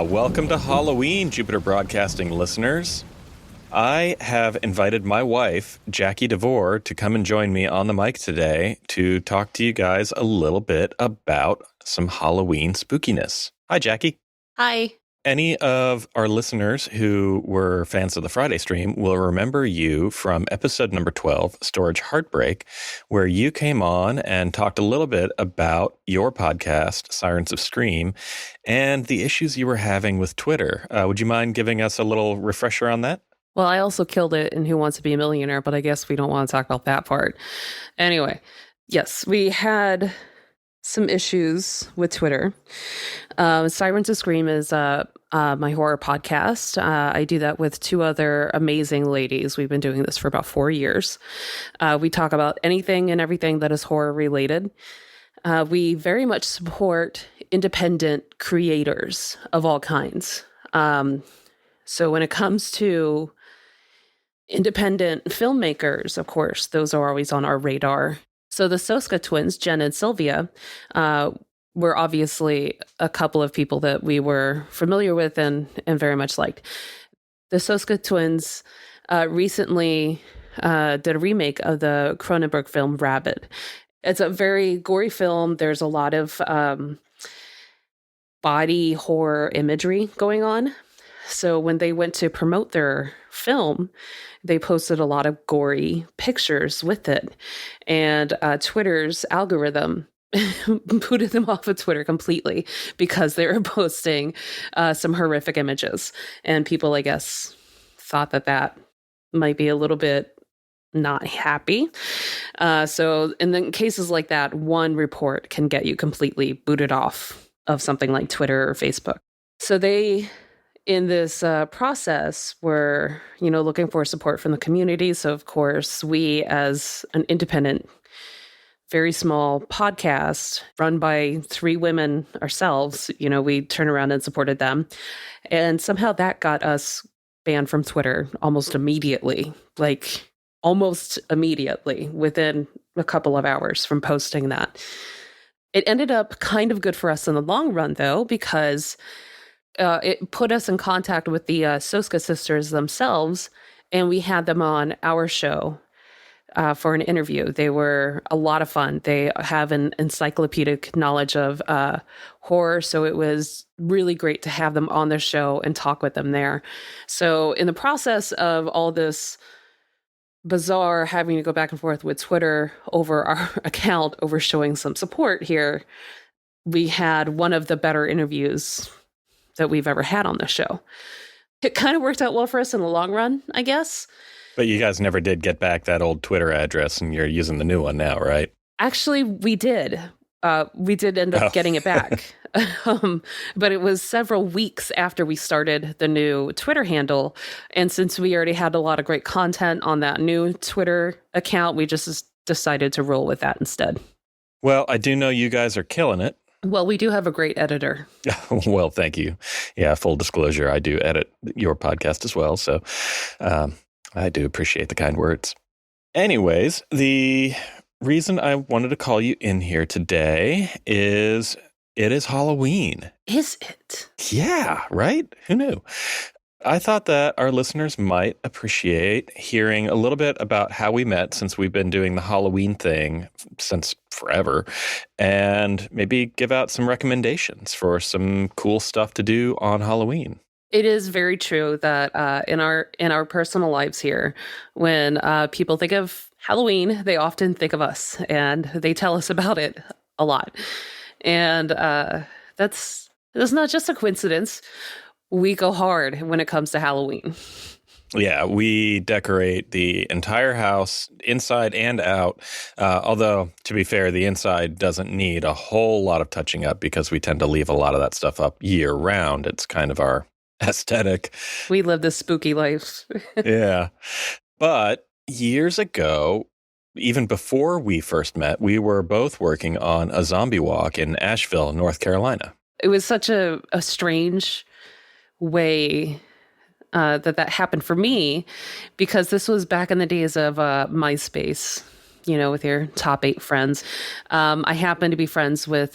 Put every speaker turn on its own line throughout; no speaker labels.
Welcome to Halloween, Jupiter Broadcasting listeners. I have invited my wife, Jackie DeVore, to come and join me on the mic today to talk to you guys a little bit about some Halloween spookiness. Hi, Jackie.
Hi.
Any of our listeners who were fans of the Friday stream will remember you from episode number 12, Storage Heartbreak, where you came on and talked a little bit about your podcast, Sirens of Scream, and the issues you were having with Twitter. Would you mind giving us a little refresher on that?
Well, I also killed it in Who Wants to Be a Millionaire, but I guess we don't want to talk about that part. Anyway, yes, we had some issues with Twitter. Sirens of Scream is my horror podcast. I do that with two other amazing ladies. We've been doing this for about 4 years. We talk about anything and everything that is horror related. We very much support independent creators of all kinds. So when it comes to independent filmmakers, of course, those are always on our radar. So the Soska twins, Jen and Sylvia, were obviously a couple of people that we were familiar with and very much liked. The Soska twins recently did a remake of the Cronenberg film Rabid. It's a very gory film. There's a lot of body horror imagery going on. So when they went to promote their film, they posted a lot of gory pictures with it. And Twitter's algorithm booted them off of Twitter completely because they were posting some horrific images. And people, I guess, thought that might be a little bit not happy. So in cases like that, one report can get you completely booted off of something like Twitter or Facebook. So they, in this process, were, looking for support from the community. So of course, we, as an independent, very small podcast run by 3 women ourselves, we turned around and supported them. And somehow that got us banned from Twitter almost immediately, within a couple of hours from posting that. It ended up kind of good for us in the long run, though, because it put us in contact with the Soska sisters themselves, and we had them on our show for an interview. They were a lot of fun. They have an encyclopedic knowledge of horror, so it was really great to have them on their show and talk with them there. So in the process of all this bizarre having to go back and forth with Twitter over our account, over showing some support here, we had one of the better interviews that we've ever had on the show. It kind of worked out well for us in the long run, I guess.
But you guys never did get back that old Twitter address, and you're using the new one now, right?
Actually, we did. We did end up getting it back. But it was several weeks after we started the new Twitter handle. And since we already had a lot of great content on that new Twitter account, we just decided to roll with that instead.
Well, I do know you guys are killing it.
Well, we do have a great editor.
Well, thank you. Yeah, full disclosure, I do edit your podcast as well. So I do appreciate the kind words. Anyways, the reason I wanted to call you in here today is it is Halloween.
Is it?
Yeah, right? Who knew? I thought that our listeners might appreciate hearing a little bit about how we met, since we've been doing the Halloween thing since forever, and maybe give out some recommendations for some cool stuff to do on Halloween.
It is very true that in our personal lives here, when people think of Halloween, they often think of us, and they tell us about it a lot. And that's not just a coincidence. We go hard when it comes to Halloween.
Yeah, we decorate the entire house, inside and out. Although, to be fair, the inside doesn't need a whole lot of touching up because we tend to leave a lot of that stuff up year round. It's kind of our aesthetic.
We live this spooky life.
Yeah. But years ago, even before we first met, we were both working on a zombie walk in Asheville, North Carolina.
It was such a strange way that happened for me, because this was back in the days of MySpace. with your top 8 friends. I happened to be friends with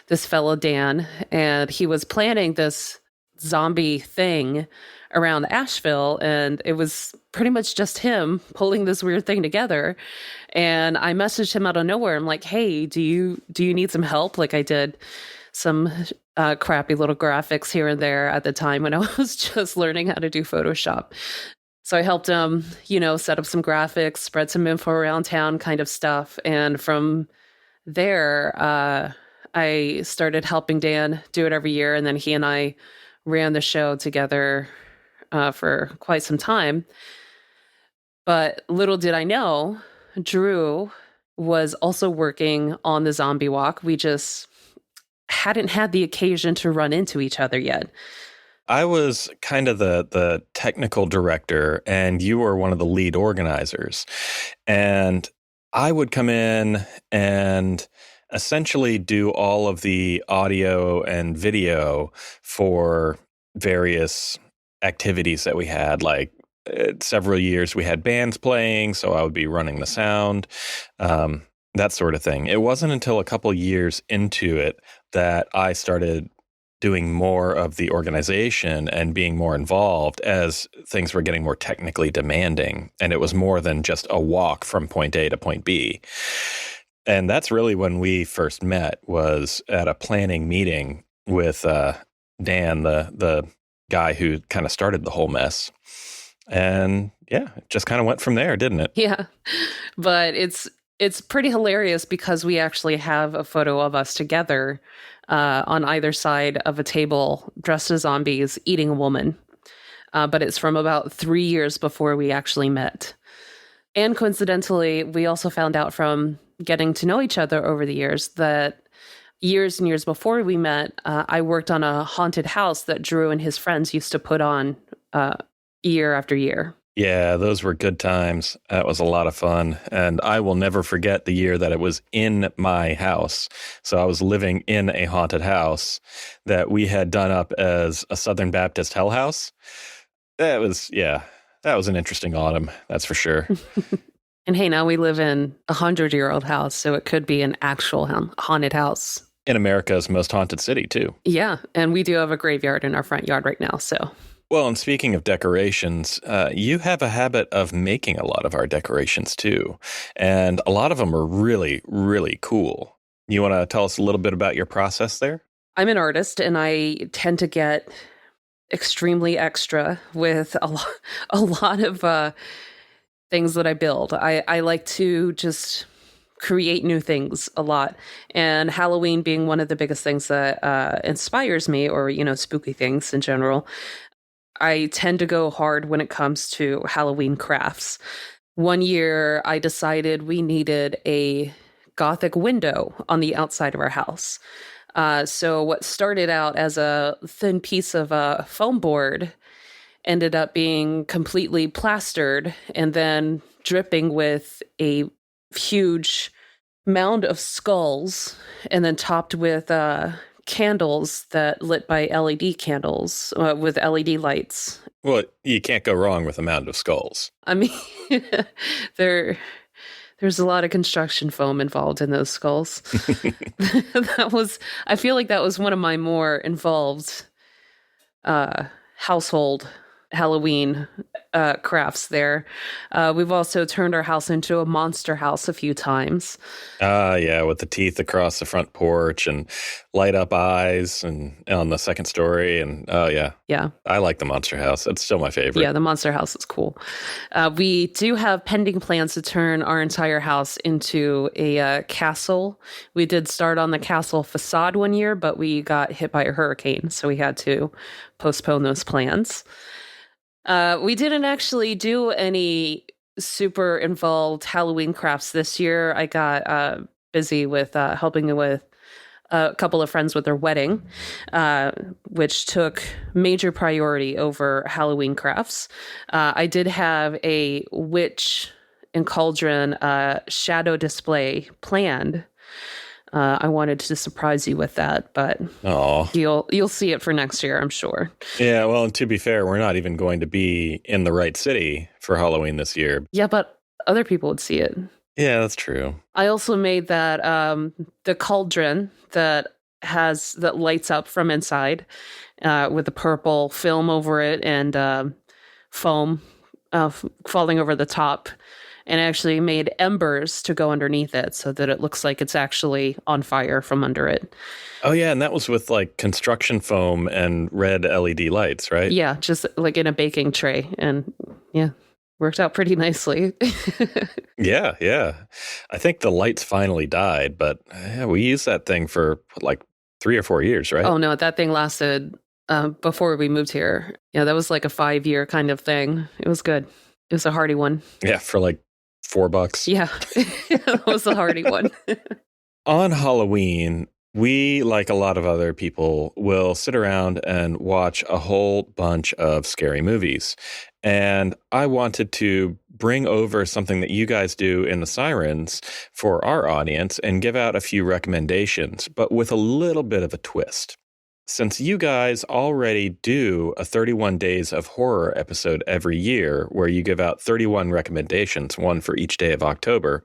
this fellow, Dan, and he was planning this zombie thing around Asheville, and it was pretty much just him pulling this weird thing together. And I messaged him out of nowhere. I'm like, hey, do you need some help? Like, I did some crappy little graphics here and there at the time when I was just learning how to do Photoshop. So I helped him, set up some graphics, spread some info around town kind of stuff. And from there, I started helping Dan do it every year. And then he and I ran the show together for quite some time. But little did I know, Drew was also working on the zombie walk. We just hadn't had the occasion to run into each other yet.
I was kind of the technical director, and you were one of the lead organizers. And I would come in and essentially do all of the audio and video for various activities that we had. Like several years we had bands playing, so I would be running the sound, that sort of thing. It wasn't until a couple years into it that I started doing more of the organization and being more involved as things were getting more technically demanding. And it was more than just a walk from point A to point B. And that's really when we first met, was at a planning meeting with Dan, the guy who kind of started the whole mess. And yeah, it just kind of went from there, didn't it?
Yeah. But it's pretty hilarious because we actually have a photo of us together on either side of a table dressed as zombies eating a woman. But it's from about 3 years before we actually met. And coincidentally, we also found out from getting to know each other over the years that years and years before we met, I worked on a haunted house that Drew and his friends used to put on year after year.
Yeah, those were good times. That was a lot of fun. And I will never forget the year that it was in my house. So I was living in a haunted house that we had done up as a Southern Baptist hell house. That was an interesting autumn, that's for sure.
And hey, now we live in a 100-year-old house, so it could be an actual haunted house.
In America's most haunted city, too.
Yeah, and we do have a graveyard in our front yard right now, so...
Well, and speaking of decorations, you have a habit of making a lot of our decorations, too. And a lot of them are really, really cool. You want to tell us a little bit about your process there?
I'm an artist, and I tend to get extremely extra with a lot of things that I build. I like to just create new things a lot. And Halloween being one of the biggest things that inspires me, or, spooky things in general, I tend to go hard when it comes to Halloween crafts. One year, I decided we needed a Gothic window on the outside of our house. So what started out as a thin piece of foam board ended up being completely plastered and then dripping with a huge mound of skulls, and then topped with candles that lit by LED candles with LED lights.
Well, you can't go wrong with a mound of skulls.
I mean, there's a lot of construction foam involved in those skulls. I feel like that was one of my more involved household Halloween crafts there. We've also turned our house into a monster house a few times.
Yeah, with the teeth across the front porch and light up eyes and on the second story. And yeah. I like the monster house. It's still my favorite.
Yeah, the monster house is cool. We do have pending plans to turn our entire house into a castle. We did start on the castle facade one year, but we got hit by a hurricane, so we had to postpone those plans. We didn't actually do any super involved Halloween crafts this year. I got busy with helping with a couple of friends with their wedding, which took major priority over Halloween crafts. I did have a witch and cauldron shadow display planned. I wanted to surprise you with that, but you'll see it for next year, I'm sure.
Yeah, well, and to be fair, we're not even going to be in the right city for Halloween this year.
Yeah, but other people would see it.
Yeah, that's true.
I also made that the cauldron that lights up from inside with the purple film over it and foam falling over the top, and actually made embers to go underneath it so that it looks like it's actually on fire from under it.
Oh, yeah, and that was with like construction foam and red LED lights, right?
Yeah, just like in a baking tray. And yeah, worked out pretty nicely.
Yeah, yeah. I think the lights finally died, but yeah, we used that thing for like 3 or 4 years, right?
Oh, no, that thing lasted before we moved here. Yeah, that was like a 5-year kind of thing. It was good. It was a hardy one.
Yeah, for like $4.
Yeah, it was a hardy one.
On Halloween, we, like a lot of other people, will sit around and watch a whole bunch of scary movies. And I wanted to bring over something that you guys do in the Sirens for our audience and give out a few recommendations, but with a little bit of a twist. Since you guys already do a 31 Days of Horror episode every year where you give out 31 recommendations, one for each day of October,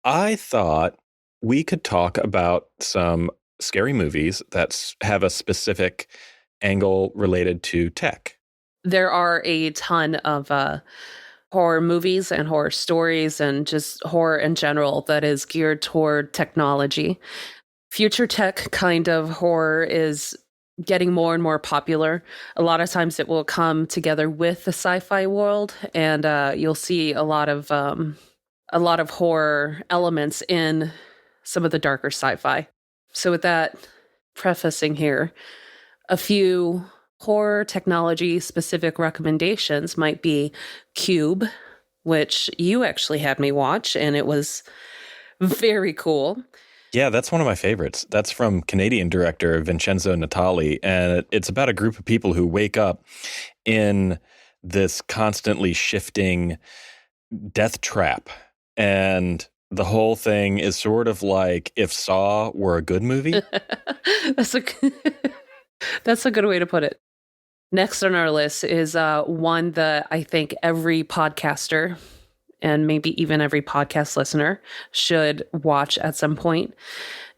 I thought we could talk about some scary movies that have a specific angle related to tech.
There are a ton of horror movies and horror stories and just horror in general that is geared toward technology. Future tech kind of horror is getting more and more popular. A lot of times it will come together with the sci-fi world, and you'll see a lot of horror elements in some of the darker sci-fi. So with that prefacing here, a few horror technology specific recommendations might be Cube, which you actually had me watch, and it was very cool.
Yeah, that's one of my favorites. That's from Canadian director Vincenzo Natali, and it's about a group of people who wake up in this constantly shifting death trap. And the whole thing is sort of like if Saw were a good movie.
That's a good way to put it. Next on our list is one that I think every podcaster and maybe even every podcast listener should watch at some point,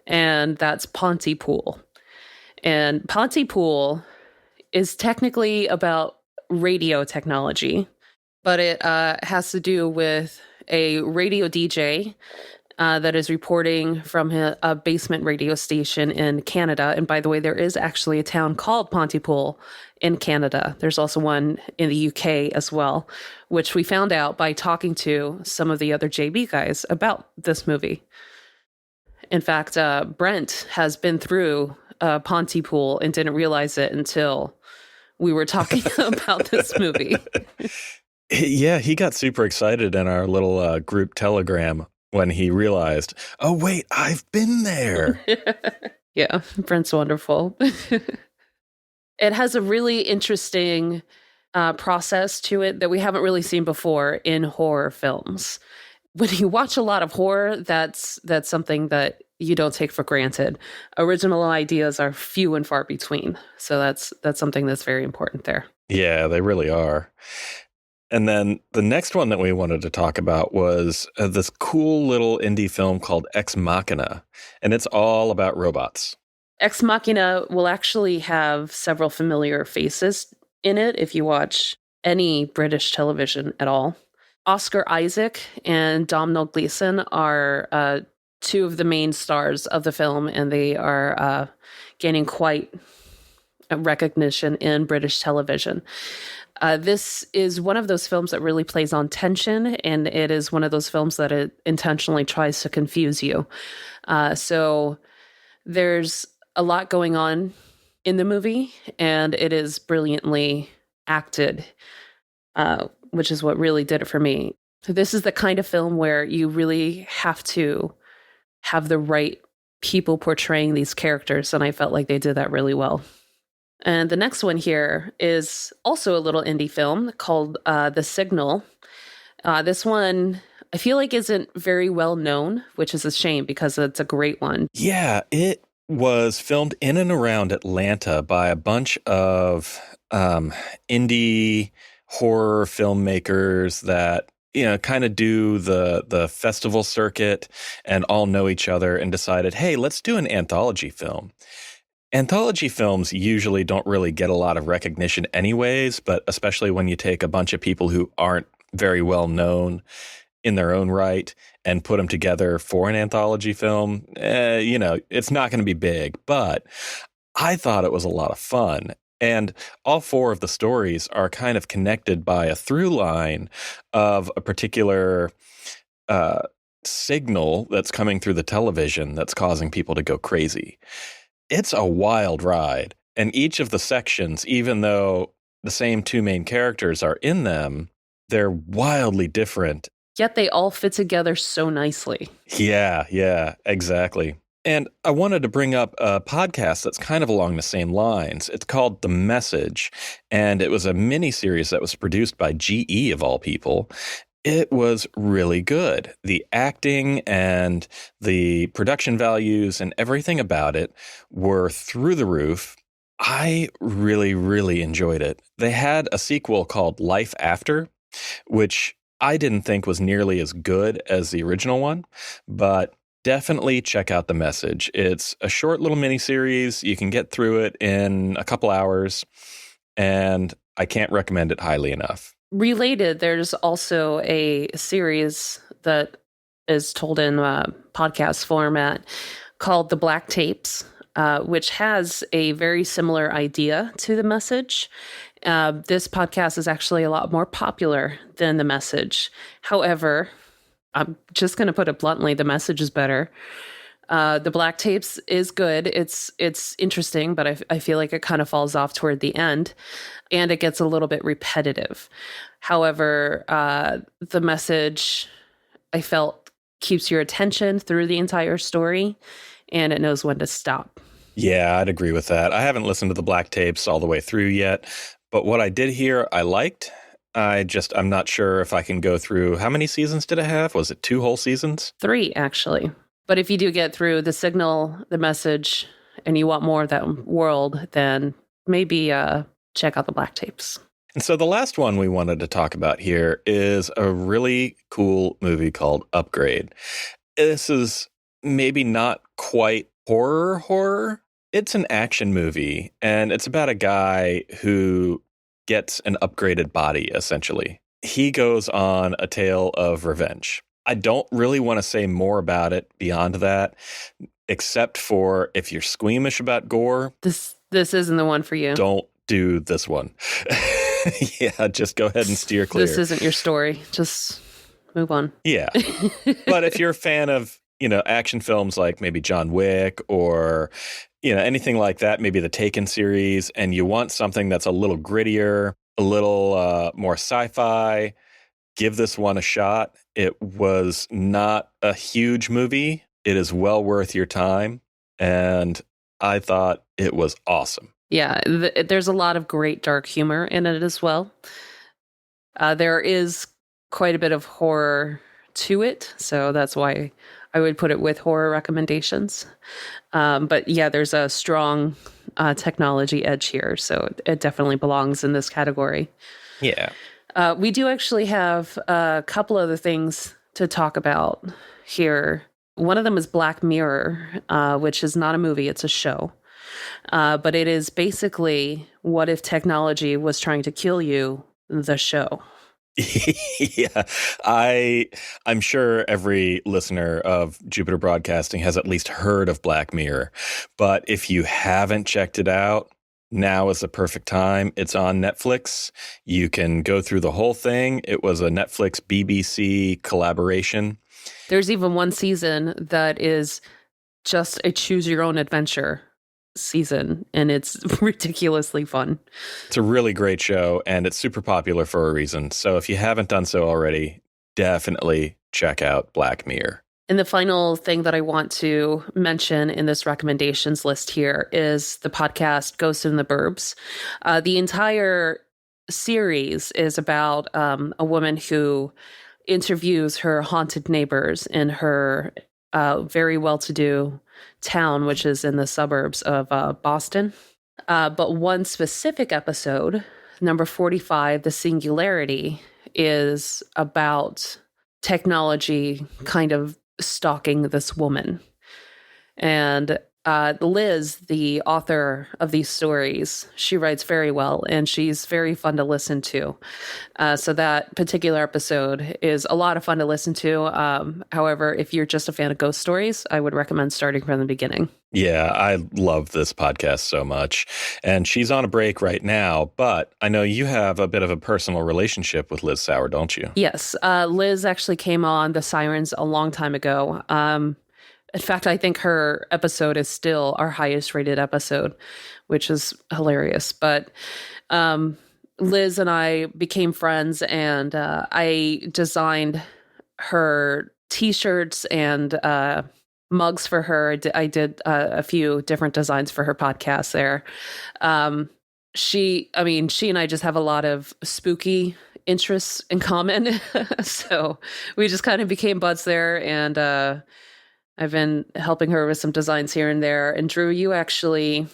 and that's Pontypool. And Pontypool is technically about radio technology, but it has to do with a radio DJ that is reporting from a basement radio station in Canada. And by the way, there is actually a town called Pontypool in Canada. There's also one in the UK as well, which we found out by talking to some of the other JB guys about this movie. In fact, Brent has been through Pontypool and didn't realize it until we were talking about this movie.
Yeah, he got super excited in our little group telegram when he realized, oh, wait, I've been there.
Yeah, Brent's wonderful. It has a really interesting process to it that we haven't really seen before in horror films. When you watch a lot of horror, that's something that you don't take for granted. Original ideas are few and far between. So that's something that's very important there.
Yeah, they really are. And then the next one that we wanted to talk about was this cool little indie film called Ex Machina, and it's all about robots.
Ex Machina will actually have several familiar faces in it if you watch any British television at all. Oscar Isaac and Domhnall Gleeson are two of the main stars of the film, and they are gaining quite a recognition in British television. This is one of those films that really plays on tension, and it is one of those films that it intentionally tries to confuse you. So there's a lot going on in the movie, and it is brilliantly acted, which is what really did it for me. So this is the kind of film where you really have to have the right people portraying these characters, and I felt like they did that really well. And the next one here is also a little indie film called The Signal. This one, I feel like isn't very well known, which is a shame because it's a great one.
Yeah, it was filmed in and around Atlanta by a bunch of indie horror filmmakers that kind of do the festival circuit and all know each other and decided, hey, let's do an anthology film. Anthology films usually don't really get a lot of recognition anyways, but especially when you take a bunch of people who aren't very well known in their own right and put them together for an anthology film, it's not going to be big. But I thought it was a lot of fun. And all four of the stories are kind of connected by a through line of a particular signal that's coming through the television that's causing people to go crazy. It's a wild ride. And each of the sections, even though the same two main characters are in them, they're wildly different.
Yet they all fit together so nicely.
Yeah, exactly. And I wanted to bring up a podcast that's kind of along the same lines. It's called The Message, and it was a mini-series that was produced by GE, of all people. It was really good. The acting and the production values and everything about it were through the roof. I really, really enjoyed it. They had a sequel called Life After, which I didn't think was nearly as good as the original one, but definitely check out The Message. It's a short little miniseries. You can get through it in a couple hours, and I can't recommend it highly enough.
Related, there's also a series that is told in podcast format called The Black Tapes, which has a very similar idea to The Message. This podcast is actually a lot more popular than The Message. However, I'm just going to put it bluntly, The Message is better. The Black Tapes is good. It's interesting, but I feel like it kind of falls off toward the end, and it gets a little bit repetitive. However, The Message, I felt, keeps your attention through the entire story, and it knows when to stop.
Yeah, I'd agree with that. I haven't listened to The Black Tapes all the way through yet, but what I did hear, I liked. I'm not sure if I can go through. How many seasons did it have? Was it 2 whole seasons?
3, actually. But if you do get through The Signal, The Message, and you want more of that world, then maybe check out The Black Tapes.
And so the last one we wanted to talk about here is a really cool movie called Upgrade. This is maybe not quite horror. It's an action movie, and it's about a guy who gets an upgraded body, essentially. He goes on a tale of revenge. I don't really want to say more about it beyond that, except for if you're squeamish about gore.
This isn't the one for you.
Don't do this one. Yeah, just go ahead and steer clear.
This isn't your story. Just move on.
Yeah. But if you're a fan of, action films like maybe John Wick or, anything like that, maybe the Taken series, and you want something that's a little grittier, a little more sci-fi, give this one a shot. It was not a huge movie. It is well worth your time. And I thought it was awesome.
Yeah, there's a lot of great dark humor in it as well. There is quite a bit of horror to it. So that's why I would put it with horror recommendations. But yeah, there's a strong technology edge here. So it definitely belongs in this category.
Yeah.
We do actually have a couple other things to talk about here. One of them is Black Mirror, which is not a movie, it's a show. But it is basically what if technology was trying to kill you, the show.
Yeah, I'm sure every listener of Jupiter Broadcasting has at least heard of Black Mirror. But if you haven't checked it out, now is the perfect time. It's on Netflix. You can go through the whole thing. It was a Netflix BBC collaboration.
There's even one season that is just a choose your own adventure season, and it's ridiculously fun.
It's a really great show, and it's super popular for a reason. So if you haven't done so already, definitely check out Black Mirror.
And the final thing that I want to mention in this recommendations list here is the podcast Ghosts in the Burbs. The entire series is about a woman who interviews her haunted neighbors in her very well-to-do town, which is in the suburbs of Boston. But one specific episode, number 45, The Singularity, is about technology kind of stalking this woman. And Liz, the author of these stories, she writes very well, and she's very fun to listen to. So that particular episode is a lot of fun to listen to. However, if you're just a fan of ghost stories, I would recommend starting from the beginning.
Yeah, I love this podcast so much. And she's on a break right now, but I know you have a bit of a personal relationship with Liz Sauer, don't you?
Yes. Liz actually came on the Sirens a long time ago. In fact, I think her episode is still our highest rated episode, which is hilarious. But Liz and I became friends, and I designed her T-shirts and mugs for her. I did a few different designs for her podcast there. She and I just have a lot of spooky interests in common. So we just kind of became buds there, and I've been helping her with some designs here and there. And Drew, you actually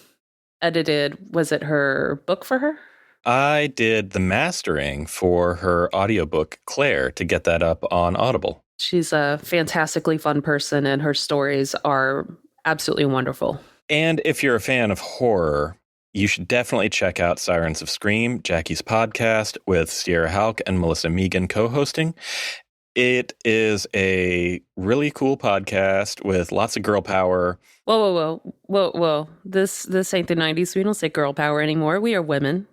edited, was it her book for her?
I did the mastering for her audiobook, Claire, to get that up on Audible.
She's a fantastically fun person, and her stories are absolutely wonderful.
And if you're a fan of horror, you should definitely check out Sirens of Scream, Jackie's podcast with Sierra Halk and Melissa Megan co-hosting. It is a really cool podcast with lots of girl power.
Whoa. This ain't the 90s. We don't say girl power anymore. We are women.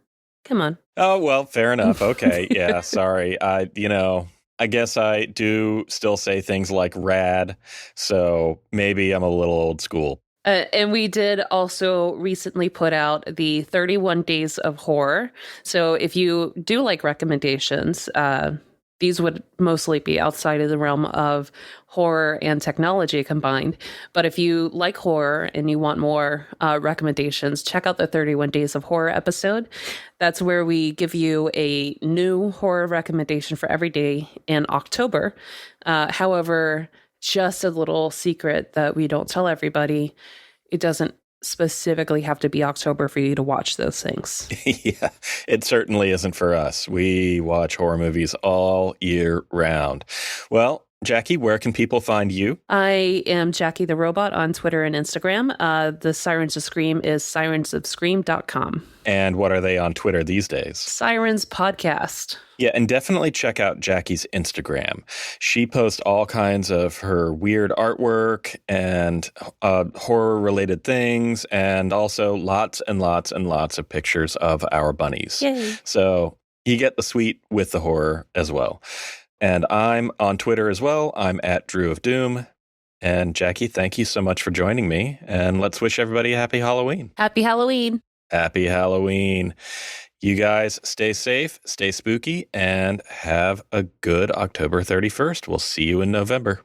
Come on.
Oh, well, fair enough. Okay. Yeah, sorry. I guess I do still say things like rad, so maybe I'm a little old school.
And we did also recently put out the 31 Days of Horror. So if you do like recommendations, these would mostly be outside of the realm of horror and technology combined. But if you like horror and you want more recommendations, check out the 31 Days of Horror episode. That's where we give you a new horror recommendation for every day in October. However, just a little secret that we don't tell everybody, it doesn't specifically have to be October for you to watch those things.
Yeah, it certainly isn't for us. We watch horror movies all year round. Well, Jackie, where can people find you?
I am Jackie the Robot on Twitter and Instagram. The Sirens of Scream is sirensofscream.com.
And what are they on Twitter these days?
Sirens Podcast.
Yeah, and definitely check out Jackie's Instagram. She posts all kinds of her weird artwork and horror-related things, and also lots and lots and lots of pictures of our bunnies.
Yay.
So you get the sweet with the horror as well. And I'm on Twitter as well. I'm at Drew of Doom. And Jackie, thank you so much for joining me. And let's wish everybody a happy Halloween.
Happy Halloween.
Happy Halloween. You guys stay safe, stay spooky, and have a good October 31st. We'll see you in November.